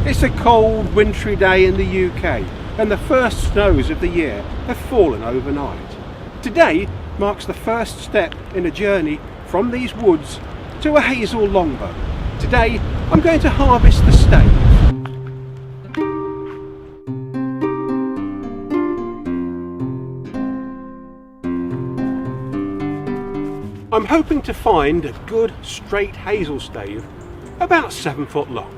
It's a cold, wintry day in the UK, and the first snows of the year have fallen overnight. Today marks the first step in a journey from these woods to a Hazel Longbow. Today I'm going to harvest the Stave. I'm hoping to find a good straight hazel stave about 7 foot long.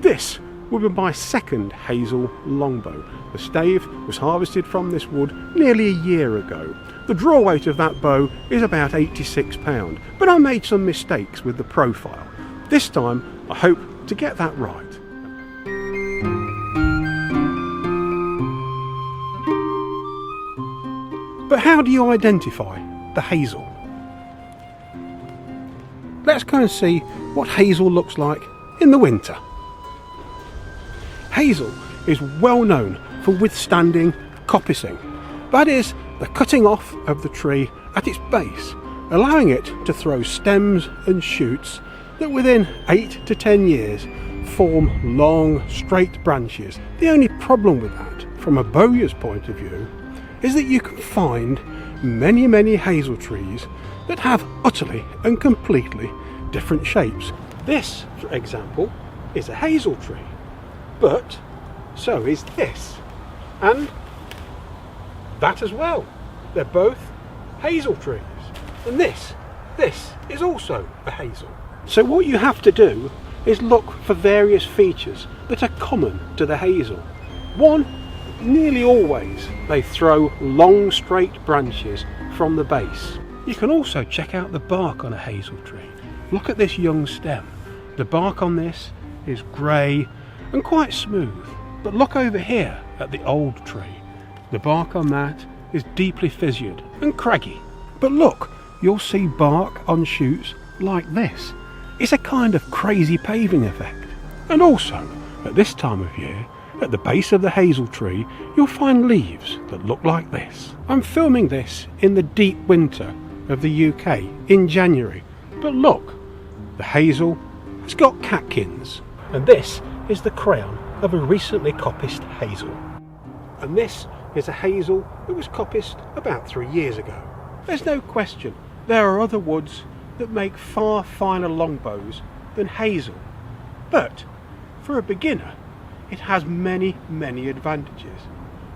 This will be my second Hazel Longbow. The stave was harvested from this wood nearly a year ago. The draw weight of that bow is about 86 pounds, but I made some mistakes with the profile. This time I hope to get that right. But how do you identify the hazel? Let's go and see what hazel looks like in the winter. Hazel is well known for withstanding coppicing, that is, the cutting off of the tree at its base, allowing it to throw stems and shoots that within 8 to 10 years form long straight branches. The only problem with that, from a bowyer's point of view, is that you can find many hazel trees that have utterly and completely different shapes. This, for example, is a hazel tree, but so is this, and that as well. They're both hazel trees, and this is also a hazel. So what you have to do is look for various features that are common to the hazel. One, nearly always they throw long straight branches from the base. You can also check out the bark on a hazel tree. Look at this young stem. The bark on this is grey and quite smooth, but look over here at the old tree. The bark on that is deeply fissured and craggy. But look, you'll see bark on shoots like this. It's a kind of crazy paving effect. And also, at this time of year, at the base of the hazel tree, you'll find leaves that look like this. I'm filming this in the deep winter of the UK in January, but look, the hazel has got catkins, and this is the crown of a recently coppiced hazel. And this is a hazel that was coppiced about 3 years ago. There's no question there are other woods that make far finer longbows than hazel, but for a beginner it has many advantages.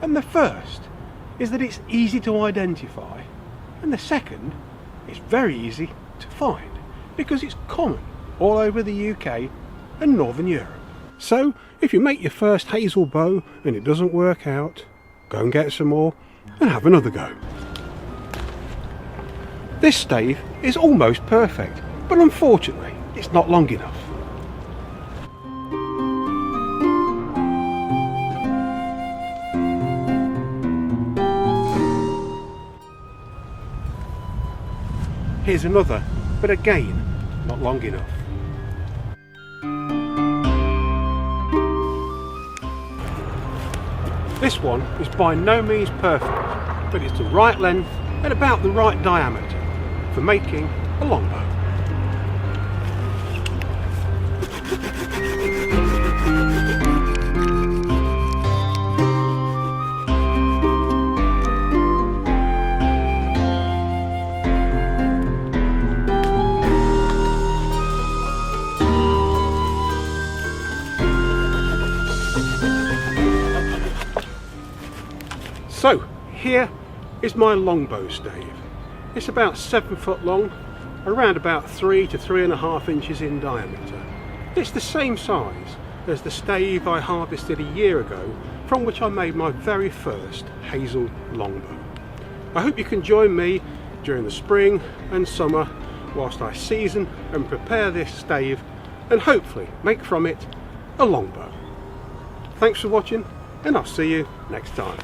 And the first is that it's easy to identify, and the second, it's very easy to find because it's common all over the UK and Northern Europe. So if you make your first hazel bow and it doesn't work out, go and get some more and have another go. This stave is almost perfect, but unfortunately it's not long enough. Here's another, but again, not long enough. This one is by no means perfect, but it's the right length and about the right diameter for making a longbow. So here is my longbow stave. It's about 7 foot long, around about 3 to 3.5 inches in diameter. It's the same size as the stave I harvested a year ago, from which I made my very first Hazel Longbow. I hope you can join me during the spring and summer whilst I season and prepare this stave and hopefully make from it a longbow. Thanks for watching, and I'll see you next time.